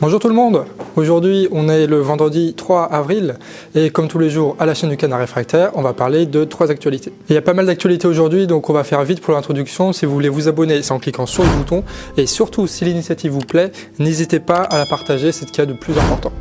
Bonjour tout le monde. Aujourd'hui on est le vendredi 3 avril et comme tous les jours à la chaîne du Canard Réfractaire, on va parler de 3 actualités. Il y a pas mal d'actualités aujourd'hui, donc on va faire vite pour l'introduction. Si vous voulez vous abonner, c'est en cliquant sur le bouton, et surtout si l'initiative vous plaît, n'hésitez pas à la partager, c'est ce qu'il y a de plus important.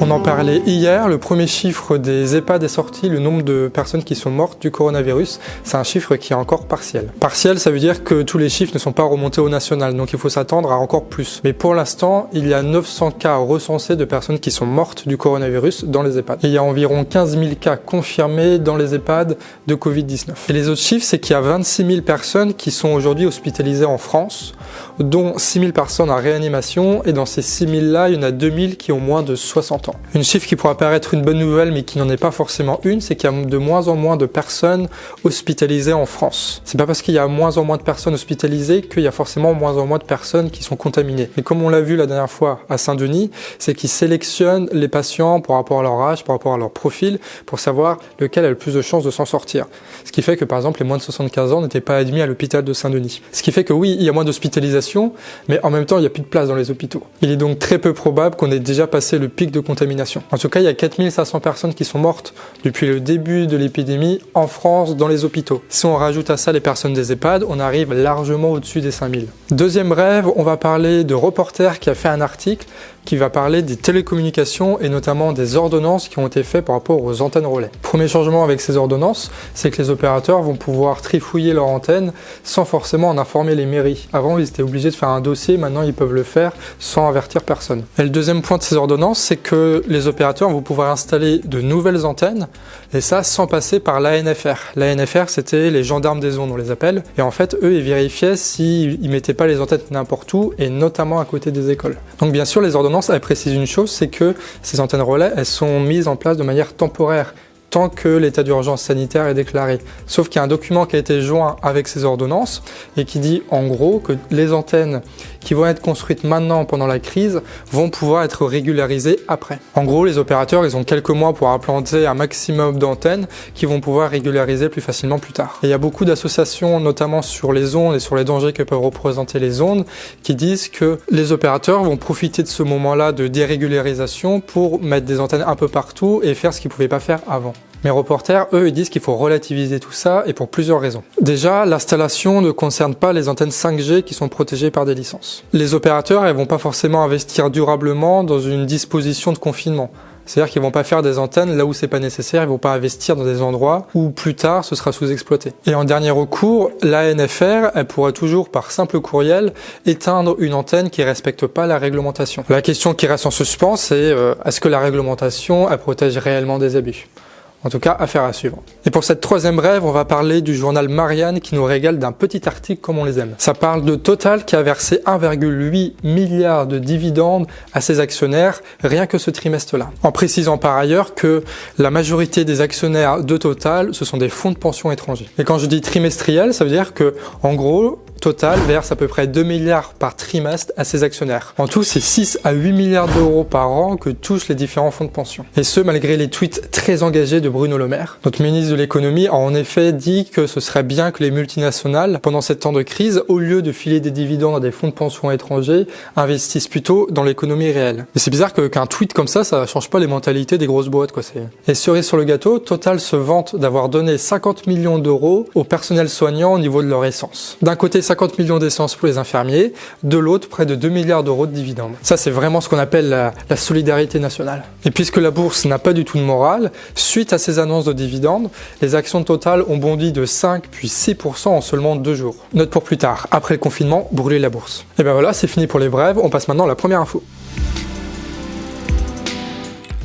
On en parlait hier, le premier chiffre des EHPAD est sorti, le nombre de personnes qui sont mortes du coronavirus, c'est un chiffre qui est encore partiel. Partiel, ça veut dire que tous les chiffres ne sont pas remontés au national, donc il faut s'attendre à encore plus. Mais pour l'instant, il y a 900 cas recensés de personnes qui sont mortes du coronavirus dans les EHPAD. Et il y a environ 15 000 cas confirmés dans les EHPAD de Covid-19. Et les autres chiffres, c'est qu'il y a 26 000 personnes qui sont aujourd'hui hospitalisées en France, dont 6 000 personnes en réanimation, et dans ces 6 000-là, il y en a 2 000 qui ont moins de 60 ans. Une chiffre qui pourra paraître une bonne nouvelle, mais qui n'en est pas forcément une, c'est qu'il y a de moins en moins de personnes hospitalisées en France. C'est pas parce qu'il y a moins en moins de personnes hospitalisées qu'il y a forcément moins en moins de personnes qui sont contaminées. Mais comme on l'a vu la dernière fois à Saint-Denis, c'est qu'ils sélectionnent les patients par rapport à leur âge, par rapport à leur profil, pour savoir lequel a le plus de chances de s'en sortir. Ce qui fait que par exemple, les moins de 75 ans n'étaient pas admis à l'hôpital de Saint-Denis. Ce qui fait que oui, il y a moins d'hospitalisation, mais en même temps, il n'y a plus de place dans les hôpitaux. Il est donc très peu probable qu'on ait déjà passé le pic de contamination. En tout cas, il y a 4500 personnes qui sont mortes depuis le début de l'épidémie en France dans les hôpitaux. Si on rajoute à ça les personnes des EHPAD, on arrive largement au-dessus des 5000. Deuxième rêve, on va parler de Reporter qui a fait un article qui va parler des télécommunications et notamment des ordonnances qui ont été faites par rapport aux antennes relais. Premier changement avec ces ordonnances, c'est que les opérateurs vont pouvoir trifouiller leurs antennes sans forcément en informer les mairies. Avant, ils étaient obligés de faire un dossier, maintenant ils peuvent le faire sans avertir personne. Et le deuxième point de ces ordonnances, c'est que les opérateurs vont pouvoir installer de nouvelles antennes, et ça sans passer par l'ANFR. L'ANFR, c'était les gendarmes des ondes, on les appelle, et en fait, eux, ils vérifiaient s'ils mettaient pas les antennes n'importe où, et notamment à côté des écoles. Donc bien sûr, les ordonnances, elles précisent une chose, c'est que ces antennes relais, elles sont mises en place de manière temporaire, tant que l'état d'urgence sanitaire est déclaré. Sauf qu'il y a un document qui a été joint avec ces ordonnances et qui dit en gros que les antennes qui vont être construites maintenant pendant la crise vont pouvoir être régularisées après. En gros, les opérateurs, ils ont quelques mois pour implanter un maximum d'antennes qui vont pouvoir régulariser plus facilement plus tard. Et il y a beaucoup d'associations, notamment sur les ondes et sur les dangers que peuvent représenter les ondes, qui disent que les opérateurs vont profiter de ce moment-là de dérégularisation pour mettre des antennes un peu partout et faire ce qu'ils ne pouvaient pas faire avant. Mais Reporter, eux, ils disent qu'il faut relativiser tout ça et pour plusieurs raisons. Déjà, l'installation ne concerne pas les antennes 5G qui sont protégées par des licences. Les opérateurs, ils vont pas forcément investir durablement dans une disposition de confinement. C'est-à-dire qu'ils vont pas faire des antennes là où c'est pas nécessaire, ils vont pas investir dans des endroits où plus tard ce sera sous-exploité. Et en dernier recours, l'ANFR, elle pourra toujours par simple courriel éteindre une antenne qui respecte pas la réglementation. La question qui reste en suspens, c'est est-ce que la réglementation, elle protège réellement des abus ? En tout cas, affaire à suivre. Et pour cette troisième rêve, on va parler du journal Marianne qui nous régale d'un petit article comme on les aime. Ça parle de Total qui a versé 1,8 milliard de dividendes à ses actionnaires rien que ce trimestre-là. En précisant par ailleurs que la majorité des actionnaires de Total, ce sont des fonds de pension étrangers. Et quand je dis trimestriel, ça veut dire que, en gros, Total verse à peu près 2 milliards par trimestre à ses actionnaires. En tout, c'est 6 à 8 milliards d'euros par an que touchent les différents fonds de pension. Et ce, malgré les tweets très engagés de Bruno Le Maire. Notre ministre de l'économie a en effet dit que ce serait bien que les multinationales, pendant ces temps de crise, au lieu de filer des dividendes à des fonds de pension étrangers, investissent plutôt dans l'économie réelle. Mais c'est bizarre qu'un tweet comme ça change pas les mentalités des grosses boîtes, quoi. Et cerise sur le gâteau, Total se vante d'avoir donné 50 millions d'euros au personnel soignant au niveau de leur essence. D'un côté, 50 millions d'essence pour les infirmiers, de l'autre, près de 2 milliards d'euros de dividendes. Ça, c'est vraiment ce qu'on appelle la solidarité nationale. Et puisque la bourse n'a pas du tout de morale, suite à ces annonces de dividendes, les actions de Total ont bondi de 5 puis 6% en seulement 2 jours. Note pour plus tard, après le confinement, brûler la bourse. Et ben voilà, c'est fini pour les brèves, on passe maintenant à la première info.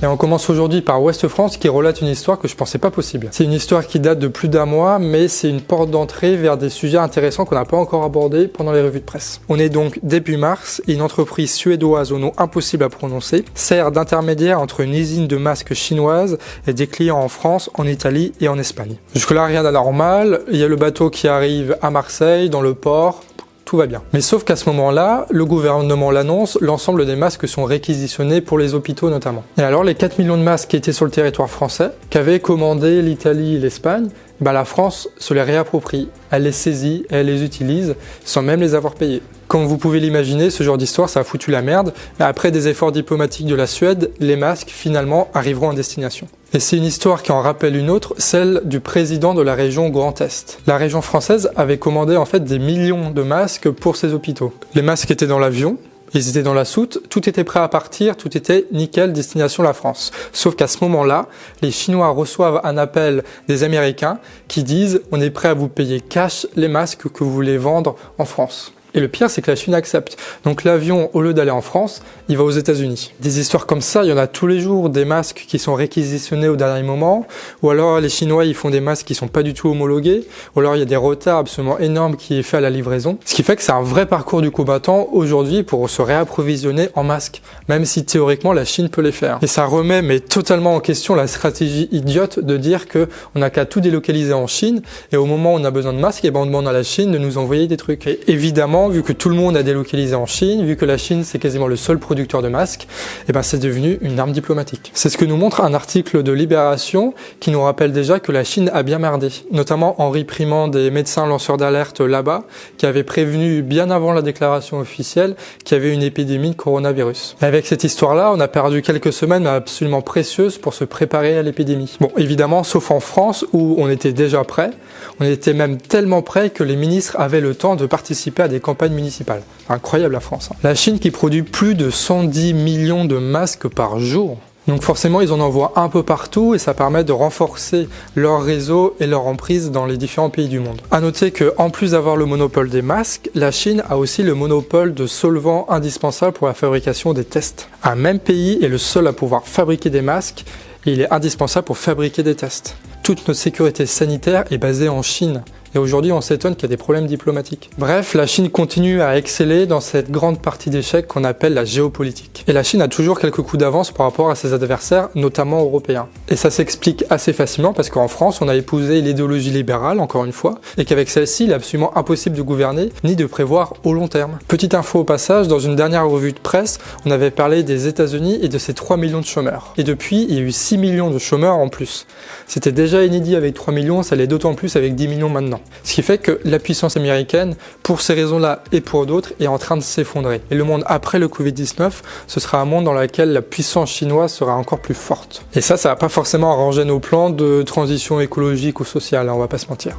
Et on commence aujourd'hui par Ouest France qui relate une histoire que je pensais pas possible. C'est une histoire qui date de plus d'un mois, mais c'est une porte d'entrée vers des sujets intéressants qu'on n'a pas encore abordés pendant les revues de presse. On est donc début mars et une entreprise suédoise au nom impossible à prononcer sert d'intermédiaire entre une usine de masques chinoise et des clients en France, en Italie et en Espagne. Jusque-là, rien d'anormal. Il y a le bateau qui arrive à Marseille, dans le port. Tout va bien. Mais sauf qu'à ce moment-là, le gouvernement l'annonce, l'ensemble des masques sont réquisitionnés pour les hôpitaux notamment. Et alors les 4 millions de masques qui étaient sur le territoire français, qu'avaient commandé l'Italie et l'Espagne, la France se les réapproprie, elle les saisit et elle les utilise sans même les avoir payés. Comme vous pouvez l'imaginer, ce genre d'histoire, ça a foutu la merde, mais après des efforts diplomatiques de la Suède, les masques, finalement, arriveront à destination. Et c'est une histoire qui en rappelle une autre, celle du président de la région Grand Est. La région française avait commandé en fait des millions de masques pour ses hôpitaux. Les masques étaient dans l'avion, ils étaient dans la soute, tout était prêt à partir, tout était nickel, destination la France. Sauf qu'à ce moment-là, les Chinois reçoivent un appel des Américains qui disent « On est prêt à vous payer cash les masques que vous voulez vendre en France ». Et le pire, c'est que la Chine accepte. Donc l'avion, au lieu d'aller en France, il va aux États-Unis. Des histoires comme ça, il y en a tous les jours, des masques qui sont réquisitionnés au dernier moment, ou alors les Chinois, ils font des masques qui sont pas du tout homologués, ou alors il y a des retards absolument énormes qui est fait à la livraison. Ce qui fait que c'est un vrai parcours du combattant aujourd'hui pour se réapprovisionner en masques, même si théoriquement la Chine peut les faire. Et ça remet mais totalement en question la stratégie idiote de dire que on n'a qu'à tout délocaliser en Chine, et au moment où on a besoin de masques, et ben on demande à la Chine de nous envoyer des trucs. Et évidemment, vu que tout le monde a délocalisé en Chine, vu que la Chine c'est quasiment le seul producteur de masques, et ben c'est devenu une arme diplomatique. C'est ce que nous montre un article de Libération qui nous rappelle déjà que la Chine a bien merdé, notamment en réprimant des médecins lanceurs d'alerte là-bas qui avaient prévenu bien avant la déclaration officielle qu'il y avait une épidémie de coronavirus. Et avec cette histoire-là, on a perdu quelques semaines absolument précieuses pour se préparer à l'épidémie. Bon, évidemment, sauf en France où on était déjà prêt, on était même tellement prêt que les ministres avaient le temps de participer à des campagnes municipales. Incroyable la France. La Chine qui produit plus de 110 millions de masques par jour. Donc forcément, ils en envoient un peu partout et ça permet de renforcer leur réseau et leur emprise dans les différents pays du monde. À noter qu'en plus d'avoir le monopole des masques, la Chine a aussi le monopole de solvants indispensables pour la fabrication des tests. Un même pays est le seul à pouvoir fabriquer des masques et il est indispensable pour fabriquer des tests. Toute notre sécurité sanitaire est basée en Chine. Et aujourd'hui, on s'étonne qu'il y a des problèmes diplomatiques. Bref, la Chine continue à exceller dans cette grande partie d'échecs qu'on appelle la géopolitique. Et la Chine a toujours quelques coups d'avance par rapport à ses adversaires, notamment européens. Et ça s'explique assez facilement parce qu'en France, on a épousé l'idéologie libérale, encore une fois, et qu'avec celle-ci, il est absolument impossible de gouverner ni de prévoir au long terme. Petite info au passage, dans une dernière revue de presse, on avait parlé des États-Unis et de ses 3 millions de chômeurs. Et depuis, il y a eu 6 millions de chômeurs en plus. C'était déjà inédit avec 3 millions, ça l'est d'autant plus avec 10 millions maintenant. Ce qui fait que la puissance américaine, pour ces raisons-là et pour d'autres, est en train de s'effondrer. Et le monde après le Covid-19, ce sera un monde dans lequel la puissance chinoise sera encore plus forte. Et ça va pas forcément arranger nos plans de transition écologique ou sociale, hein, on va pas se mentir.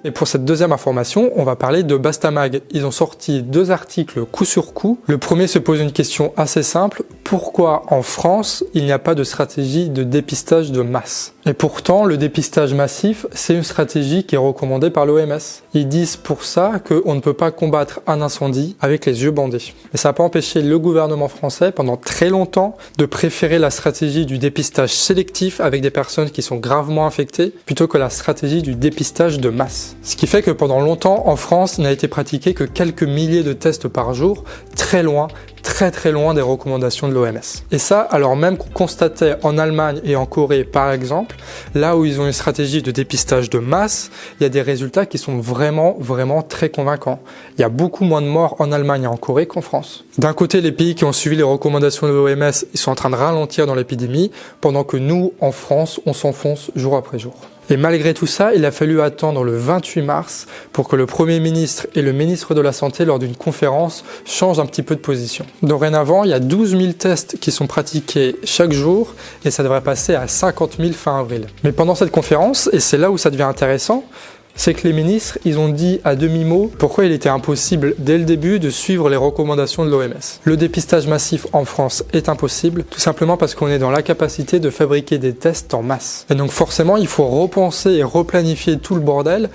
Et pour cette deuxième information, on va parler de Bastamag. Ils ont sorti 2 articles coup sur coup. Le premier se pose une question assez simple. Pourquoi en France, il n'y a pas de stratégie de dépistage de masse? Et pourtant, le dépistage massif, c'est une stratégie qui est recommandée par l'OMS. Ils disent pour ça qu'on ne peut pas combattre un incendie avec les yeux bandés. Et ça n'a pas empêché le gouvernement français, pendant très longtemps, de préférer la stratégie du dépistage sélectif avec des personnes qui sont gravement infectées, plutôt que la stratégie du dépistage de masse. Ce qui fait que pendant longtemps, en France, n'a été pratiqué que quelques milliers de tests par jour, très loin des recommandations de l'OMS. Et ça, alors même qu'on constatait en Allemagne et en Corée, par exemple, là où ils ont une stratégie de dépistage de masse, il y a des résultats qui sont vraiment très convaincants. Il y a beaucoup moins de morts en Allemagne et en Corée qu'en France. D'un côté, les pays qui ont suivi les recommandations de l'OMS, ils sont en train de ralentir dans l'épidémie, pendant que nous, en France, on s'enfonce jour après jour. Et malgré tout ça, il a fallu attendre le 28 mars pour que le Premier ministre et le ministre de la Santé, lors d'une conférence, changent un petit peu de position. Dorénavant, il y a 12 000 tests qui sont pratiqués chaque jour et ça devrait passer à 50 000 fin avril. Mais pendant cette conférence, et c'est là où ça devient intéressant, c'est que les ministres, ils ont dit à demi-mot pourquoi il était impossible dès le début de suivre les recommandations de l'OMS. Le dépistage massif en France est impossible, tout simplement parce qu'on est dans l'incapacité de fabriquer des tests en masse. Et donc forcément, il faut repenser et replanifier tout le bordel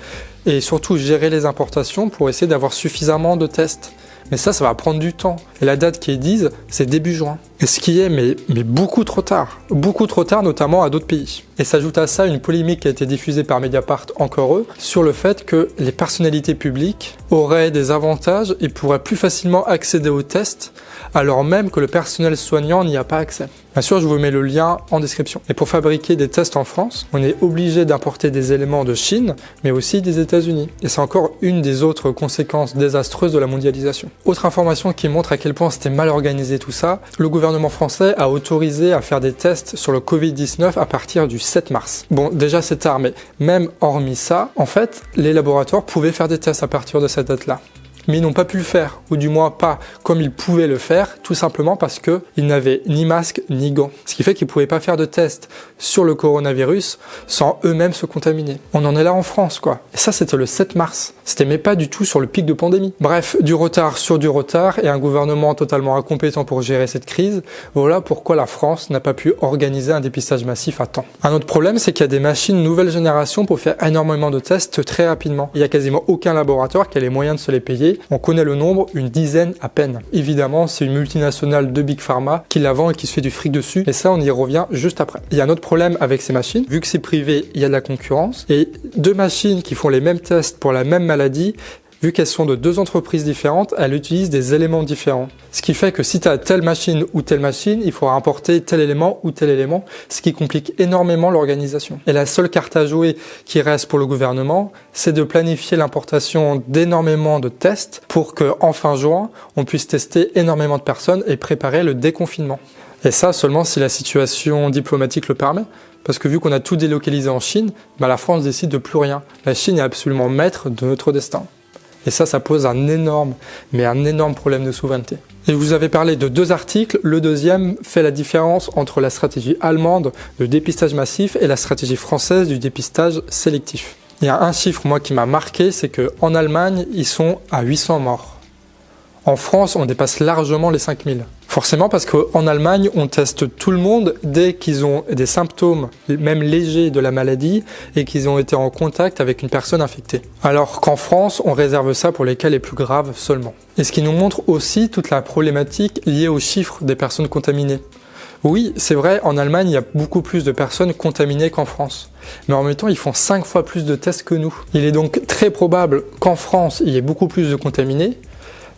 et surtout gérer les importations pour essayer d'avoir suffisamment de tests. Mais ça va prendre du temps. Et la date qu'ils disent, c'est début juin. Et ce qui est mais beaucoup trop tard. Beaucoup trop tard, notamment à d'autres pays. Et s'ajoute à ça une polémique qui a été diffusée par Mediapart, encore eux, sur le fait que les personnalités publiques auraient des avantages et pourraient plus facilement accéder aux tests, alors même que le personnel soignant n'y a pas accès. Bien sûr, je vous mets le lien en description. Et pour fabriquer des tests en France, on est obligé d'importer des éléments de Chine, mais aussi des États-Unis. Et c'est encore une des autres conséquences désastreuses de la mondialisation. Autre information qui montre à quel point c'était mal organisé tout ça, le gouvernement français a autorisé à faire des tests sur le Covid-19 à partir du 7 mars. Bon, déjà c'est tard, mais même hormis ça, en fait, les laboratoires pouvaient faire des tests à partir de cette date-là. Mais ils n'ont pas pu le faire, ou du moins pas comme ils pouvaient le faire, tout simplement parce qu'ils n'avaient ni masque ni gants. Ce qui fait qu'ils ne pouvaient pas faire de tests sur le coronavirus sans eux-mêmes se contaminer. On en est là en France, quoi. Et ça, c'était le 7 mars. C'était même pas du tout sur le pic de pandémie. Bref, du retard sur du retard et un gouvernement totalement incompétent pour gérer cette crise. Voilà pourquoi la France n'a pas pu organiser un dépistage massif à temps. Un autre problème, c'est qu'il y a des machines nouvelle génération pour faire énormément de tests très rapidement. Il y a quasiment aucun laboratoire qui a les moyens de se les payer. On connaît le nombre, une dizaine à peine. Évidemment, c'est une multinationale de Big Pharma qui la vend et qui se fait du fric dessus. Et ça, on y revient juste après. Il y a un autre problème avec ces machines. Vu que c'est privé, il y a de la concurrence. Et deux machines qui font les mêmes tests pour la même maladie, vu qu'elles sont de deux entreprises différentes, elles utilisent des éléments différents. Ce qui fait que si tu as telle machine ou telle machine, il faudra importer tel élément ou tel élément, ce qui complique énormément l'organisation. Et la seule carte à jouer qui reste pour le gouvernement, c'est de planifier l'importation d'énormément de tests pour qu'en fin juin, on puisse tester énormément de personnes et préparer le déconfinement. Et ça seulement si la situation diplomatique le permet. Parce que vu qu'on a tout délocalisé en Chine, la France décide de plus rien. La Chine est absolument maître de notre destin. Et ça pose un énorme problème de souveraineté. Et je vous avais parlé de deux articles. Le deuxième fait la différence entre la stratégie allemande de dépistage massif et la stratégie française du dépistage sélectif. Il y a un chiffre, moi, qui m'a marqué, c'est qu'en Allemagne, ils sont à 800 morts. En France, on dépasse largement les 5000. Forcément parce qu'en Allemagne, on teste tout le monde dès qu'ils ont des symptômes, même légers, de la maladie et qu'ils ont été en contact avec une personne infectée. Alors qu'en France, on réserve ça pour les cas les plus graves seulement. Et ce qui nous montre aussi toute la problématique liée aux chiffres des personnes contaminées. Oui, c'est vrai, en Allemagne, il y a beaucoup plus de personnes contaminées qu'en France. Mais en même temps, ils font 5 fois plus de tests que nous. Il est donc très probable qu'en France, il y ait beaucoup plus de contaminés.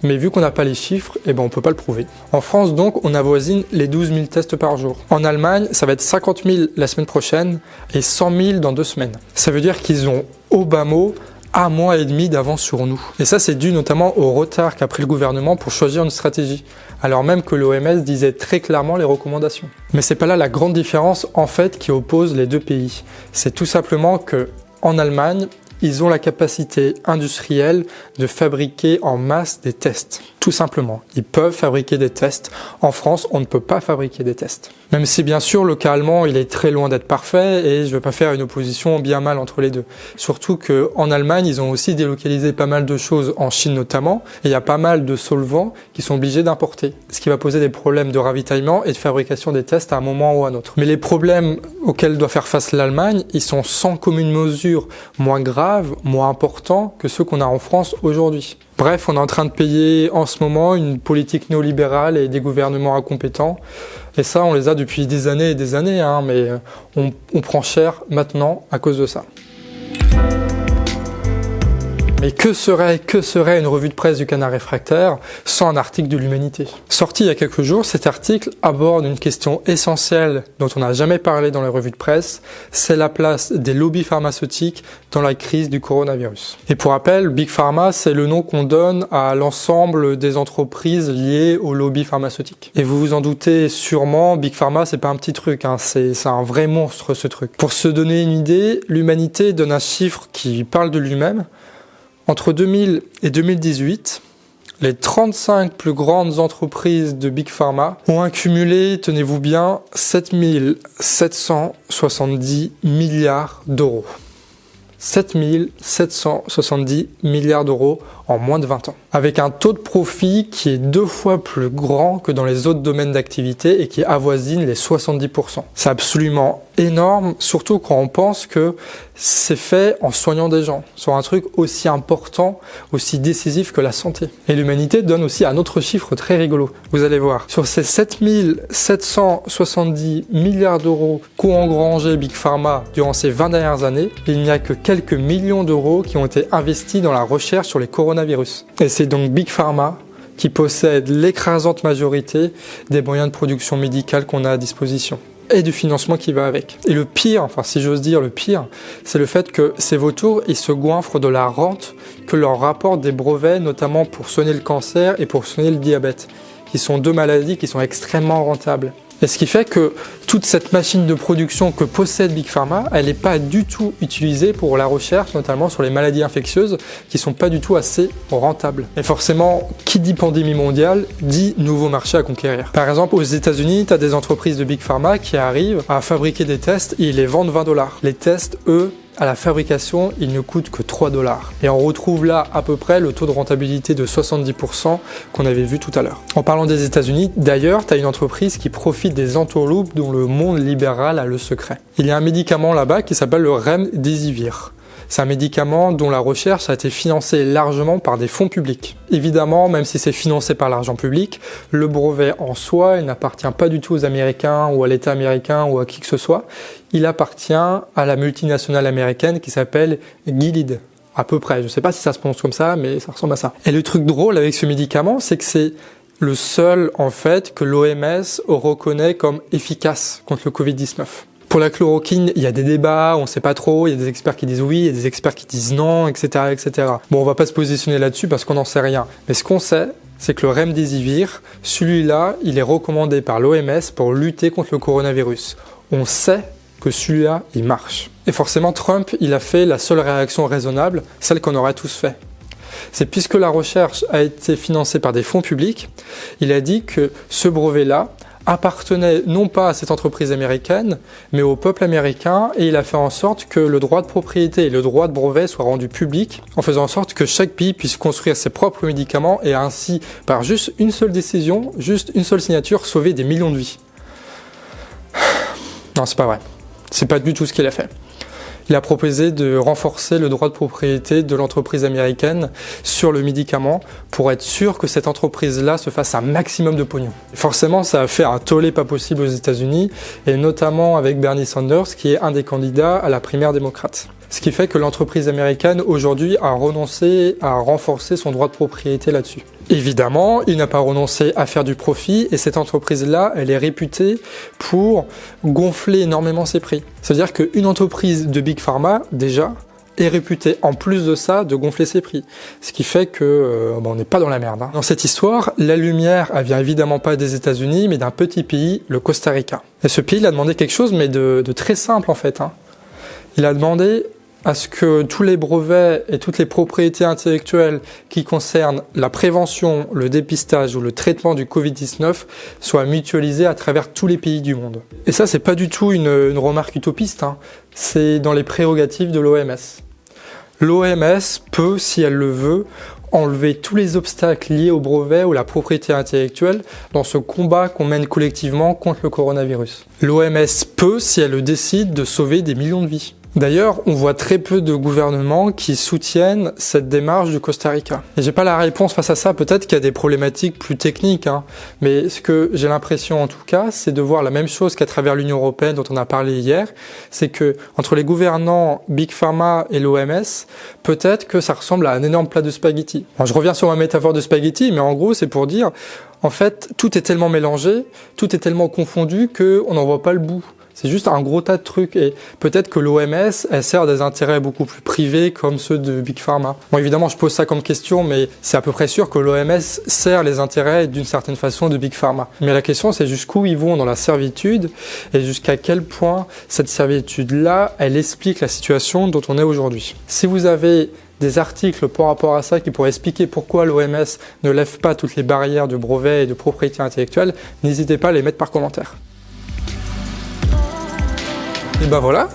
Mais vu qu'on n'a pas les chiffres, on ne peut pas le prouver. En France, donc, on avoisine les 12 000 tests par jour. En Allemagne, ça va être 50 000 la semaine prochaine et 100 000 dans 2 semaines. Ça veut dire qu'ils ont, au bas mot, 1 mois et demi d'avance sur nous. Et ça, c'est dû notamment au retard qu'a pris le gouvernement pour choisir une stratégie, alors même que l'OMS disait très clairement les recommandations. Mais c'est pas là la grande différence, en fait, qui oppose les deux pays. C'est tout simplement que, en Allemagne, ils ont la capacité industrielle de fabriquer en masse des tests. Tout simplement. Ils peuvent fabriquer des tests. En France, on ne peut pas fabriquer des tests. Même si bien sûr, le cas allemand, il est très loin d'être parfait et je ne veux pas faire une opposition bien mal entre les deux. Surtout qu'en Allemagne, ils ont aussi délocalisé pas mal de choses, en Chine notamment, et il y a pas mal de solvants qui sont obligés d'importer. Ce qui va poser des problèmes de ravitaillement et de fabrication des tests à un moment ou à un autre. Mais les problèmes auxquels doit faire face l'Allemagne, ils sont sans commune mesure moins graves, moins importants que ceux qu'on a en France aujourd'hui. Bref, on est en train de payer en ce moment une politique néolibérale et des gouvernements incompétents. Et ça, on les a depuis des années et des années, mais on prend cher maintenant à cause de ça. Mais que serait une revue de presse du Canard réfractaire sans un article de l'Humanité ? Sorti il y a quelques jours, cet article aborde une question essentielle dont on n'a jamais parlé dans les revues de presse, c'est la place des lobbies pharmaceutiques dans la crise du coronavirus. Et pour rappel, Big Pharma, c'est le nom qu'on donne à l'ensemble des entreprises liées aux lobbies pharmaceutiques. Et vous vous en doutez sûrement, Big Pharma, c'est pas un petit truc, c'est un vrai monstre ce truc. Pour se donner une idée, l'Humanité donne un chiffre qui parle de lui-même. Entre 2000 et 2018, les 35 plus grandes entreprises de Big Pharma ont accumulé, tenez-vous bien, 7 770 milliards d'euros. 7 770 milliards d'euros en moins de 20 ans. Avec un taux de profit qui est 2 fois plus grand que dans les autres domaines d'activité et qui avoisine les 70%. C'est absolument énorme, surtout quand on pense que c'est fait en soignant des gens, sur un truc aussi important, aussi décisif que la santé. Et l'Humanité donne aussi un autre chiffre très rigolo. Vous allez voir, sur ces 7 770 milliards d'euros qu'ont engrangé Big Pharma durant ces 20 dernières années, il n'y a que quelques millions d'euros qui ont été investis dans la recherche sur les coronavirus. Et c'est donc Big Pharma qui possède l'écrasante majorité des moyens de production médicale qu'on a à disposition. et du financement qui va avec. Et le pire, enfin si j'ose dire le pire, c'est le fait que ces vautours, ils se goinfrent de la rente que leur rapportent des brevets, notamment pour soigner le cancer et pour soigner le diabète, qui sont deux maladies qui sont extrêmement rentables. Et ce qui fait que toute cette machine de production que possède Big Pharma, elle n'est pas du tout utilisée pour la recherche, notamment sur les maladies infectieuses, qui ne sont pas du tout assez rentables. Et forcément, qui dit pandémie mondiale, dit nouveau marché à conquérir. Par exemple, aux États-Unis, tu as des entreprises de Big Pharma qui arrivent à fabriquer des tests et ils les vendent 20 $. Les tests, eux, à la fabrication, ils ne coûtent que 3 $. Et on retrouve là à peu près le taux de rentabilité de 70% qu'on avait vu tout à l'heure. En parlant des États-Unis, d'ailleurs, tu as une entreprise qui profite des entourloupes dont le monde libéral a le secret. Il y a un médicament là-bas qui s'appelle le Remdesivir. C'est un médicament dont la recherche a été financée largement par des fonds publics. Évidemment, même si c'est financé par l'argent public, le brevet en soi, il n'appartient pas du tout aux Américains ou à l'État américain ou à qui que ce soit. Il appartient à la multinationale américaine qui s'appelle Gilead. À peu près, je ne sais pas si ça se prononce comme ça, mais ça ressemble à ça. Et le truc drôle avec ce médicament, c'est que c'est le seul, en fait, que l'OMS reconnaît comme efficace contre le Covid-19. Pour la chloroquine, il y a des débats, on ne sait pas trop, il y a des experts qui disent oui, il y a des experts qui disent non, etc., etc. Bon, on va pas se positionner là-dessus parce qu'on n'en sait rien. Mais ce qu'on sait, c'est que le Remdesivir, celui-là, il est recommandé par l'OMS pour lutter contre le coronavirus. On sait que celui-là, il marche. Et forcément, Trump, il a fait la seule réaction raisonnable, celle qu'on aurait tous fait. C'est puisque la recherche a été financée par des fonds publics, il a dit que ce brevet-là appartenait non pas à cette entreprise américaine, mais au peuple américain, et il a fait en sorte que le droit de propriété et le droit de brevet soient rendus publics, en faisant en sorte que chaque pays puisse construire ses propres médicaments et ainsi, par juste une seule décision, juste une seule signature, sauver des millions de vies. Non, c'est pas vrai. C'est pas du tout ce qu'il a fait. Il a proposé de renforcer le droit de propriété de l'entreprise américaine sur le médicament pour être sûr que cette entreprise-là se fasse un maximum de pognon. Forcément, ça a fait un tollé pas possible aux États-Unis, et notamment avec Bernie Sanders, qui est un des candidats à la primaire démocrate. Ce qui fait que l'entreprise américaine, aujourd'hui, a renoncé à renforcer son droit de propriété là-dessus. Évidemment, il n'a pas renoncé à faire du profit, et cette entreprise-là, elle est réputée pour gonfler énormément ses prix. C'est-à-dire qu'une entreprise de Big Pharma, déjà, est réputée, en plus de ça, de gonfler ses prix. Ce qui fait que on n'est pas dans la merde. Dans cette histoire, la lumière, elle vient évidemment pas des États-Unis, mais d'un petit pays, le Costa Rica. Et ce pays, il a demandé quelque chose, mais de très simple en fait. Il a demandé à ce que tous les brevets et toutes les propriétés intellectuelles qui concernent la prévention, le dépistage ou le traitement du Covid-19 soient mutualisés à travers tous les pays du monde. Et ça, c'est pas du tout une remarque utopiste, c'est dans les prérogatives de l'OMS. L'OMS peut, si elle le veut, enlever tous les obstacles liés au brevet ou la propriété intellectuelle dans ce combat qu'on mène collectivement contre le coronavirus. L'OMS peut, si elle le décide, de sauver des millions de vies. D'ailleurs, on voit très peu de gouvernements qui soutiennent cette démarche du Costa Rica. Et j'ai pas la réponse face à ça, peut-être qu'il y a des problématiques plus techniques, mais ce que j'ai l'impression en tout cas, c'est de voir la même chose qu'à travers l'Union européenne dont on a parlé hier, c'est que entre les gouvernants Big Pharma et l'OMS, peut-être que ça ressemble à un énorme plat de spaghettis. Bon, je reviens sur ma métaphore de spaghettis, mais en gros, c'est pour dire, en fait, tout est tellement mélangé, tout est tellement confondu qu'on n'en voit pas le bout. C'est juste un gros tas de trucs, et peut-être que l'OMS, elle sert des intérêts beaucoup plus privés comme ceux de Big Pharma. Bon, évidemment, je pose ça comme question, mais c'est à peu près sûr que l'OMS sert les intérêts d'une certaine façon de Big Pharma. Mais la question, c'est jusqu'où ils vont dans la servitude, et jusqu'à quel point cette servitude-là, elle explique la situation dont on est aujourd'hui. Si vous avez des articles par rapport à ça qui pourraient expliquer pourquoi l'OMS ne lève pas toutes les barrières de brevets et de propriété intellectuelle, n'hésitez pas à les mettre par commentaire. Et ben voilà,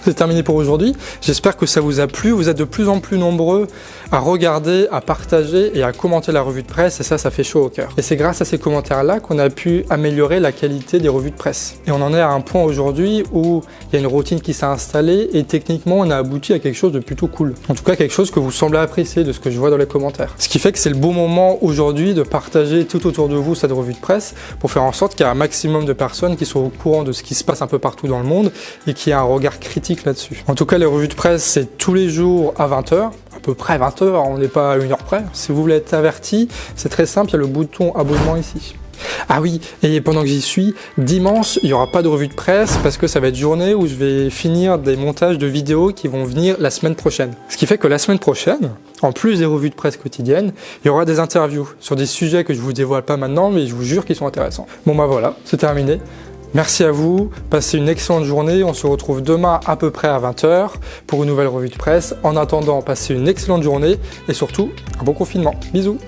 c'est terminé pour aujourd'hui. J'espère que ça vous a plu. Vous êtes de plus en plus nombreux à regarder, à partager et à commenter la revue de presse, et ça fait chaud au cœur. Et c'est grâce à ces commentaires-là qu'on a pu améliorer la qualité des revues de presse. Et on en est à un point aujourd'hui où il y a une routine qui s'est installée et techniquement on a abouti à quelque chose de plutôt cool. En tout cas quelque chose que vous semblez apprécier de ce que je vois dans les commentaires. Ce qui fait que c'est le bon moment aujourd'hui de partager tout autour de vous cette revue de presse pour faire en sorte qu'il y ait un maximum de personnes qui soient au courant de ce qui se passe un peu partout dans le monde et qui aient un regard critique là-dessus. En tout cas, les revues de presse, c'est tous les jours à 20h, à peu près 20h, on n'est pas à 1h près. Si vous voulez être averti, c'est très simple, il y a le bouton abonnement ici. Ah oui, et pendant que j'y suis, dimanche, il n'y aura pas de revue de presse parce que ça va être journée où je vais finir des montages de vidéos qui vont venir la semaine prochaine. Ce qui fait que la semaine prochaine, en plus des revues de presse quotidiennes, il y aura des interviews sur des sujets que je vous dévoile pas maintenant, mais je vous jure qu'ils sont intéressants. Bon bah voilà, c'est terminé. Merci à vous, passez une excellente journée, on se retrouve demain à peu près à 20h pour une nouvelle revue de presse. En attendant, passez une excellente journée et surtout, un bon confinement. Bisous!